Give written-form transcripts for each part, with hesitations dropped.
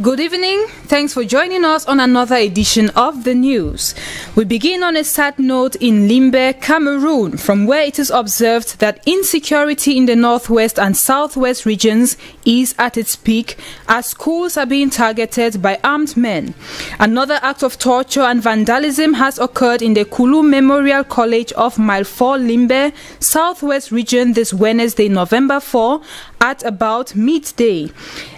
Good evening. Thanks for joining us on another edition of the news. We begin on a sad note in Limbe, Cameroon, from where it is observed that insecurity in the northwest and southwest regions is at its peak as schools are being targeted by armed men. Another act of torture and vandalism has occurred in the Kulu Memorial College of Mile 4 Limbe, southwest region this Wednesday, November 4, at about midday.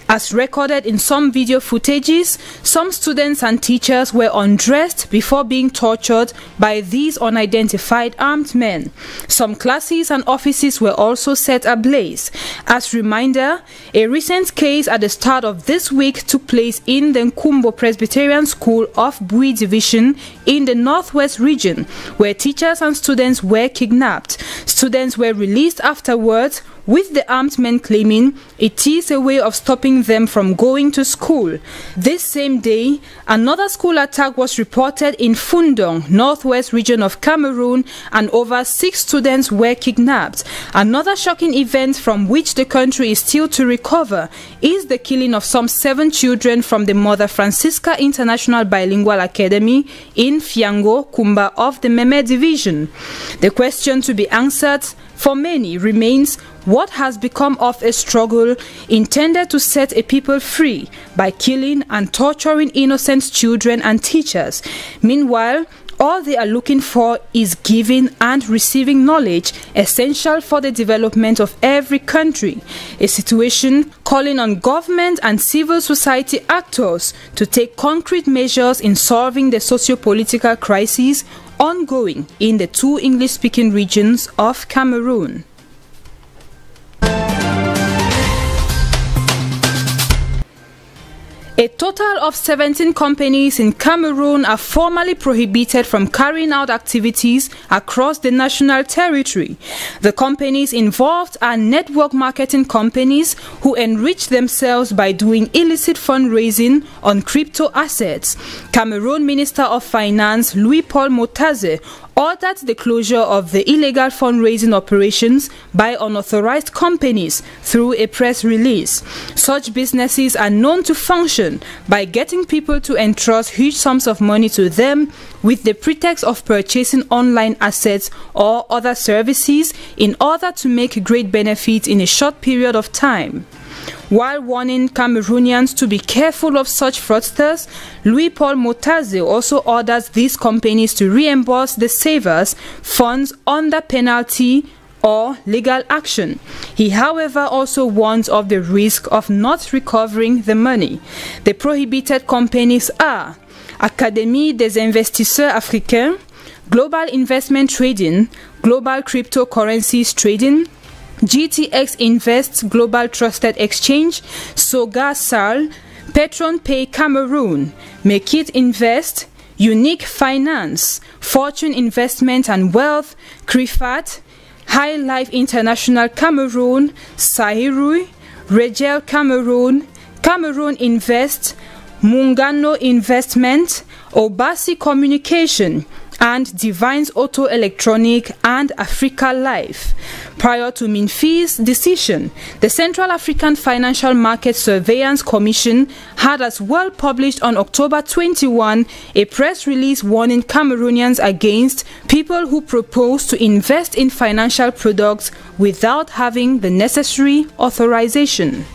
As recorded in some video footages, some students and teachers were undressed before being tortured by these unidentified armed men. Some classes and offices were also set ablaze. As reminder, a recent case at the start of this week took place in the Nkumbo Presbyterian School of Bui Division in the northwest region, where teachers and students were kidnapped. Students were released afterwards, with the armed men claiming it is a way of stopping them from going to school. This same day, another school attack was reported in Fundong, northwest region of Cameroon, and over 6 students were kidnapped. Another shocking event from which the country is still to recover is the killing of some 7 children from the Mother Francisca International Bilingual Academy in Fiango, Kumba of the Meme Division. The question to be answered for many remains: what has become of a struggle intended to set a people free by killing and torturing innocent children and teachers? Meanwhile, all they are looking for is giving and receiving knowledge essential for the development of every country, a situation calling on government and civil society actors to take concrete measures in solving the socio-political crisis ongoing in the 2 English-speaking regions of Cameroon. A total of 17 companies in Cameroon are formally prohibited from carrying out activities across the national territory. The companies involved are network marketing companies who enrich themselves by doing illicit fundraising on crypto assets. Cameroon Minister of Finance Louis-Paul Motaze ordered the closure of the illegal fundraising operations by unauthorized companies through a press release. Such businesses are known to function by getting people to entrust huge sums of money to them with the pretext of purchasing online assets or other services in order to make great benefits in a short period of time. While warning Cameroonians to be careful of such fraudsters, Louis-Paul Motaze also orders these companies to reimburse the savers funds under penalty or legal action. He, however, also warns of the risk of not recovering the money. The prohibited companies are Académie des Investisseurs Africains, Global Investment Trading, Global Cryptocurrencies Trading, GTX Invest Global Trusted Exchange, Soga Sal, Petron Pay Cameroon, Make It Invest, Unique Finance, Fortune Investment and Wealth, Crifat, High Life International Cameroon, Sahirui, Regel Cameroon, Cameroon Invest, Mungano Investment, Obasi Communication, and Divines Auto Electronic and Africa Life. Prior to MINFI's decision, the Central African Financial Market Surveillance Commission had as well published on October 21 a press release warning Cameroonians against people who propose to invest in financial products without having the necessary authorization.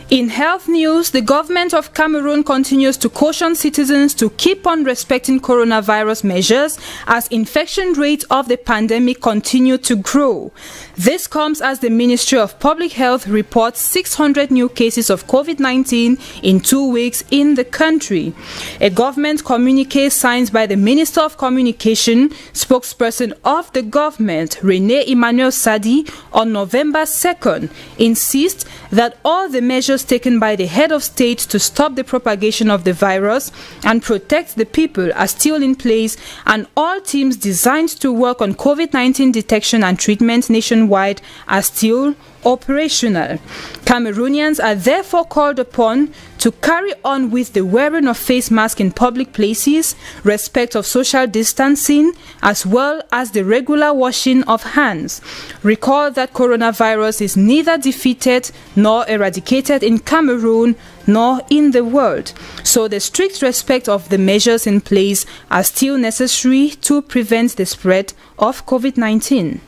In health news, the government of Cameroon continues to caution citizens to keep on respecting coronavirus measures as infection rates of the pandemic continue to grow. This comes as the Ministry of Public Health reports 600 new cases of COVID-19 in 2 weeks in the country. A government communique signed by the Minister of Communication, spokesperson of the government, René Emmanuel Sadi, on November 2nd, insists that all the measures taken by the head of state to stop the propagation of the virus and protect the people are still in place, and all teams designed to work on COVID-19 detection and treatment nationwide are still operational. Cameroonians are therefore called upon to carry on with the wearing of face masks in public places, respect of social distancing, as well as the regular washing of hands. Recall that coronavirus is neither defeated nor eradicated in Cameroon nor in the world, so the strict respect of the measures in place are still necessary to prevent the spread of COVID-19.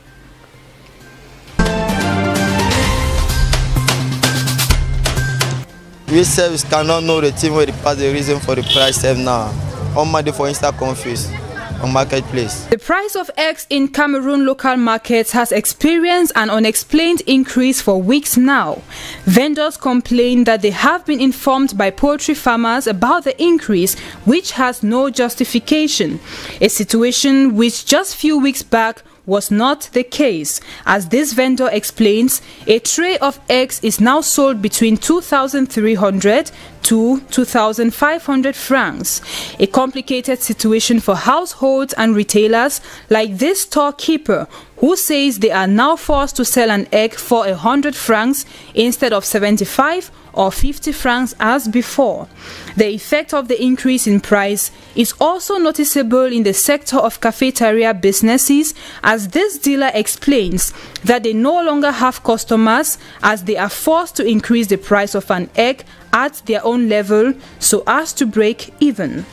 We service cannot know the team where they pass the reason for the price now. All money for Insta confused on marketplace. The price of eggs in Cameroon local markets has experienced an unexplained increase for weeks now. Vendors complain that they have been informed by poultry farmers about the increase, which has no justification, a situation which just few weeks back was not the case. As this vendor explains, a tray of eggs is now sold between 2,300 to 2,500 francs. A complicated situation for households and retailers like this storekeeper, who says they are now forced to sell an egg for 100 francs instead of 75 or 50 francs as before. The effect of the increase in price is also noticeable in the sector of cafeteria businesses, as this dealer explains that they no longer have customers as they are forced to increase the price of an egg at their own level so as to break even.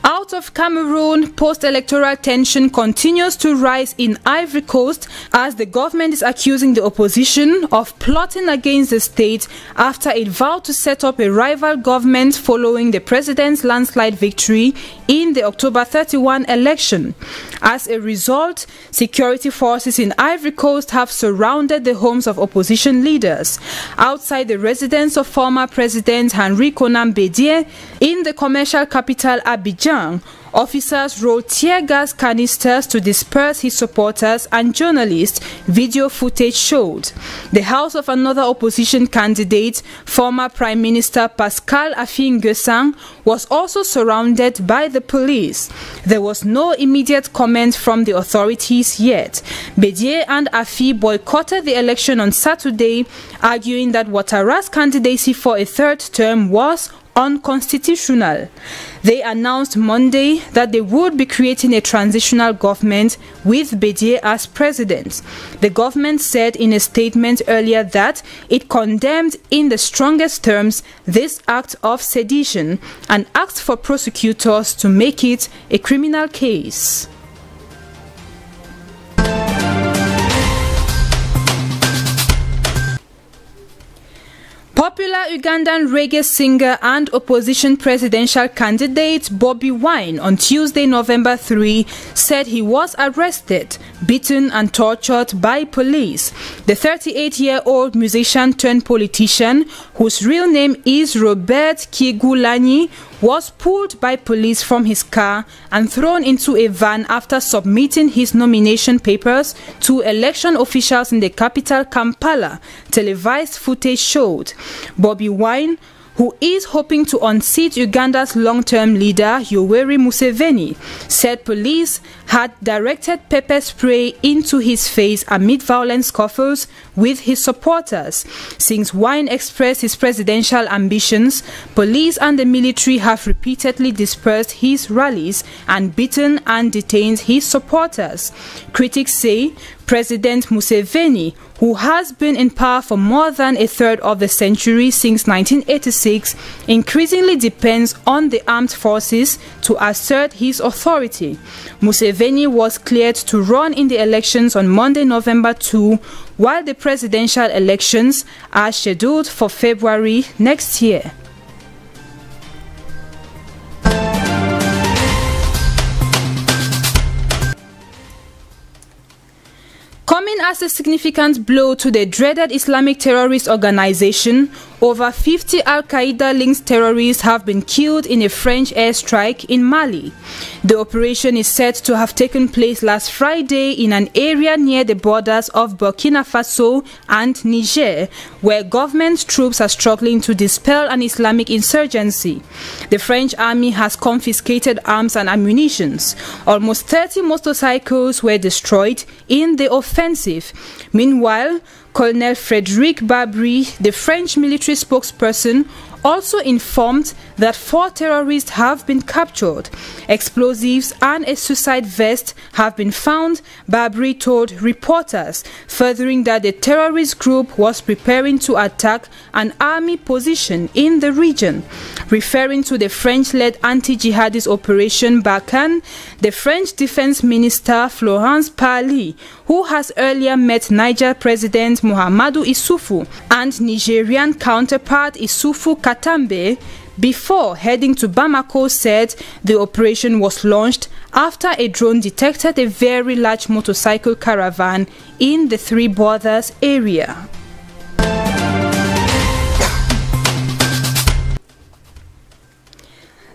Out of Cameroon, post-electoral tension continues to rise in Ivory Coast as the government is accusing the opposition of plotting against the state after it vowed to set up a rival government following the president's landslide victory in the October 31 election. As a result, security forces in Ivory Coast have surrounded the homes of opposition leaders. Outside the residence of former President Henri Konan Bédié in the commercial capital Abidjan, officers rolled tear gas canisters to disperse his supporters and journalists, video footage showed. The house of another opposition candidate, former Prime Minister Pascal Affi N'Guessan, was also surrounded by the police. There was no immediate comment from the authorities yet. Bédié and Affi boycotted the election on Saturday, arguing that Ouattara's candidacy for a third term was unconstitutional. They announced Monday that they would be creating a transitional government with Bédié as president. The government said in a statement earlier that it condemned in the strongest terms this act of sedition and asked for prosecutors to make it a criminal case. Popular Ugandan reggae singer and opposition presidential candidate Bobi Wine on Tuesday, November 3, said he was arrested, beaten and tortured by police. The 38-year-old musician turned politician, whose real name is Robert Kyagulanyi, was pulled by police from his car and thrown into a van after submitting his nomination papers to election officials in the capital Kampala, televised footage showed. Bobi Wine, who is hoping to unseat Uganda's long-term leader Yoweri Museveni, said police had directed pepper spray into his face amid violent scuffles with his supporters. Since Wine expressed his presidential ambitions, police and the military have repeatedly dispersed his rallies and beaten and detained his supporters. Critics say President Museveni, who has been in power for more than a third of the century since 1986, increasingly depends on the armed forces to assert his authority. Museveni was cleared to run in the elections on Monday, November 2, while the presidential elections are scheduled for February next year. Coming as a significant blow to the dreaded Islamic terrorist organization, over 50 Al-Qaeda-linked terrorists have been killed in a French airstrike in Mali. The operation is said to have taken place last Friday in an area near the borders of Burkina Faso and Niger, where government troops are struggling to dispel an Islamic insurgency. The French army has confiscated arms and ammunition. Almost 30 motorcycles were destroyed in the offensive. Meanwhile, Colonel Frédéric Babry, the French military spokesperson, also informed that 4 terrorists have been captured. Explosives and a suicide vest have been found, Babry told reporters, furthering that the terrorist group was preparing to attack an army position in the region. Referring to the French-led anti-jihadist Operation Barkhane, the French Defense Minister Florence Parly, who has earlier met Niger President Mahamadou Issoufou and Nigerian counterpart Issoufou Katambe before heading to Bamako, said the operation was launched after a drone detected a very large motorcycle caravan in the Three Borders area.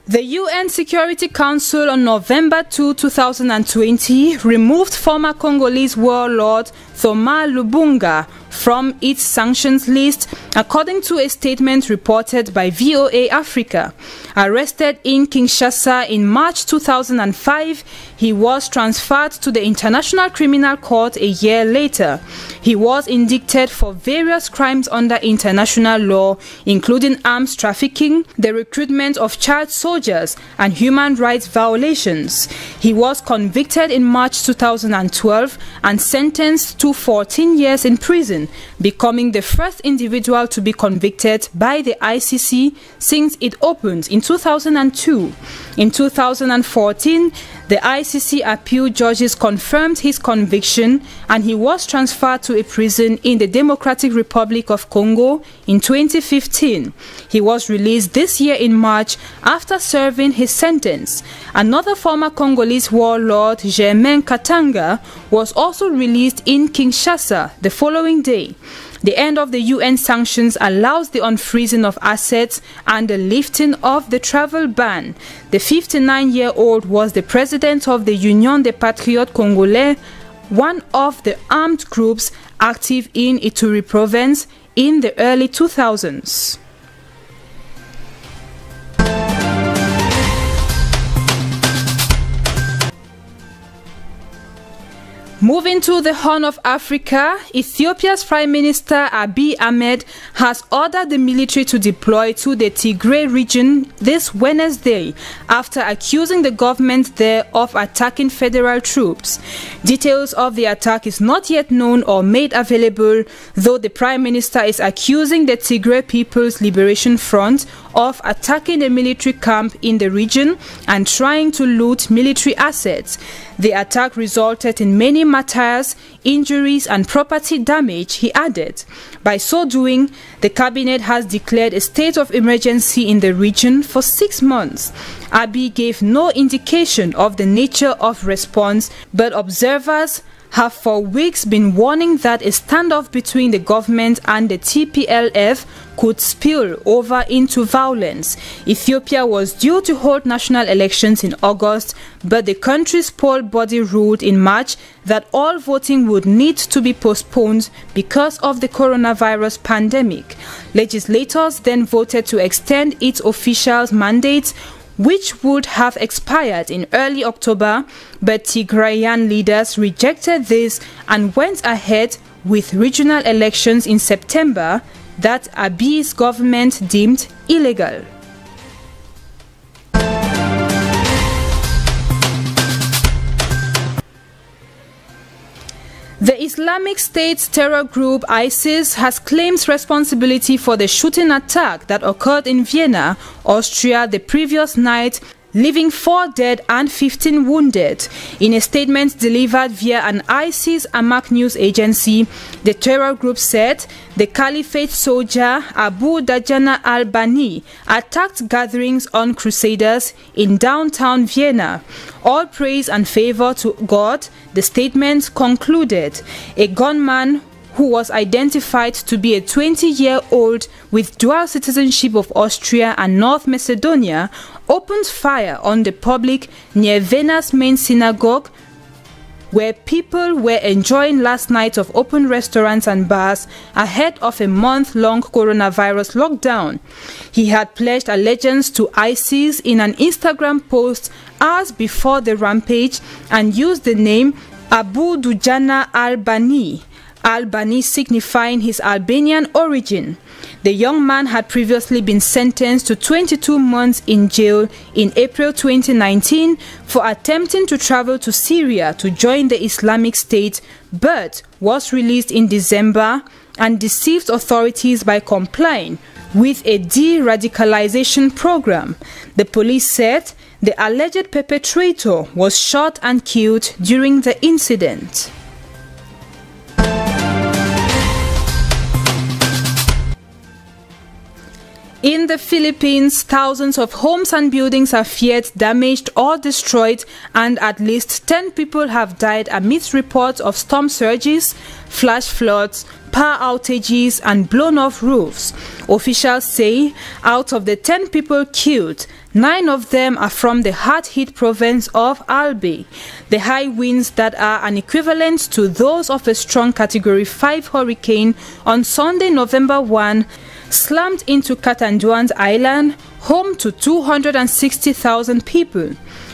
The UN Security Council on November 2, 2020 removed former Congolese warlord Thomas Lubunga from its sanctions list, according to a statement reported by VOA Africa. Arrested in Kinshasa in March 2005, he was transferred to the International Criminal Court a year later. He was indicted for various crimes under international law, including arms trafficking, the recruitment of child soldiers, and human rights violations. He was convicted in March 2012 and sentenced to 14 years in prison, becoming the first individual to be convicted by the ICC since it opened in 2002. In 2014, the ICC appeal judges confirmed his conviction and he was transferred to a prison in the Democratic Republic of Congo in 2015. He was released this year in March after serving his sentence. Another former Congolese warlord, Germain Katanga, was also released in Kinshasa the following day. The end of the UN sanctions allows the unfreezing of assets and the lifting of the travel ban. The 59-year-old was the president of the Union des Patriotes Congolais, one of the armed groups active in Ituri province in the early 2000s. Moving to the Horn of Africa, Ethiopia's Prime Minister Abiy Ahmed has ordered the military to deploy to the Tigray region this Wednesday after accusing the government there of attacking federal troops. Details of the attack is not yet known or made available, though the Prime Minister is accusing the Tigray People's Liberation Front of attacking a military camp in the region and trying to loot military assets. The attack resulted in many martyrs, injuries and property damage, he added. By so doing, the cabinet has declared a state of emergency in the region for 6 months. Abiy gave no indication of the nature of response, but observers have for weeks been warning that a standoff between the government and the TPLF could spill over into violence. Ethiopia was due to hold national elections in August, but the country's poll body ruled in March that all voting would need to be postponed because of the coronavirus pandemic. Legislators then voted to extend its official mandates, which would have expired in early October, but Tigrayan leaders rejected this and went ahead with regional elections in September that Abiy's government deemed illegal. The Islamic State's terror group ISIS has claimed responsibility for the shooting attack that occurred in Vienna, Austria the previous night, leaving 4 dead and 15 wounded. In a statement delivered via an ISIS Amaq news agency, the terror group said the Caliphate soldier Abu Dajjana al-Bani attacked gatherings on Crusaders in downtown Vienna. All praise and favor to God, the statement concluded. A gunman who was identified to be a 20-year-old with dual citizenship of Austria and North Macedonia, opened fire on the public near Vienna's main synagogue, where people were enjoying last night of open restaurants and bars ahead of a month-long coronavirus lockdown. He had pledged allegiance to ISIS in an Instagram post hours before the rampage and used the name Abu Dujana al-Bani, Al-Bani signifying his Albanian origin. The young man had previously been sentenced to 22 months in jail in April 2019 for attempting to travel to Syria to join the Islamic State, but was released in December and deceived authorities by complying with a de-radicalization program. The police said the alleged perpetrator was shot and killed during the incident. In the Philippines, thousands of homes and buildings are feared damaged or destroyed, and at least 10 people have died amidst reports of storm surges, flash floods, power outages and blown-off roofs. Officials say out of the 10 people killed, 9 of them are from the hard-hit province of Albay. The high winds that are an equivalent to those of a strong Category 5 hurricane on Sunday, November 1, slammed into Catanduanes Island, home to 260,000 people.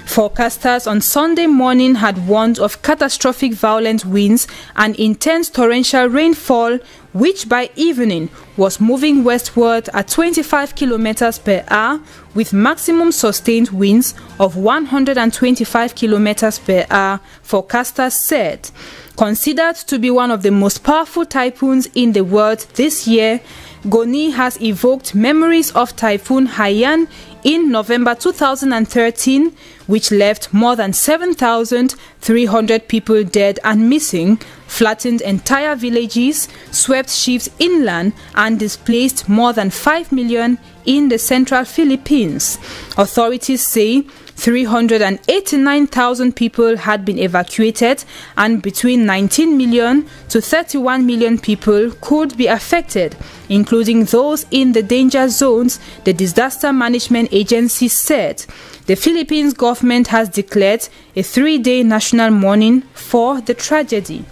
Forecasters on Sunday morning had warned of catastrophic violent winds and intense torrential rainfall, which by evening was moving westward at 25 km per hour with maximum sustained winds of 125 km per hour, forecasters said. Considered to be one of the most powerful typhoons in the world this year, Goni has evoked memories of Typhoon Haiyan in November 2013, which left more than 7,300 people dead and missing, flattened entire villages, swept ships inland, and displaced more than 5 million in the central Philippines. Authorities say 389,000 people had been evacuated, and between 19 million to 31 million people could be affected, including those in the danger zones, the Disaster Management Agency said. The Philippines government has declared a 3-day national mourning for the tragedy.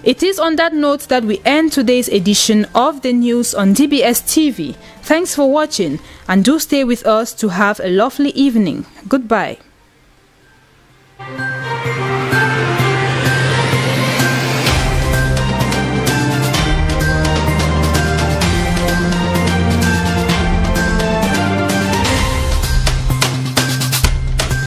It is on that note that we end today's edition of the news on DBS TV. Thanks for watching, and do stay with us to have a lovely evening. Goodbye.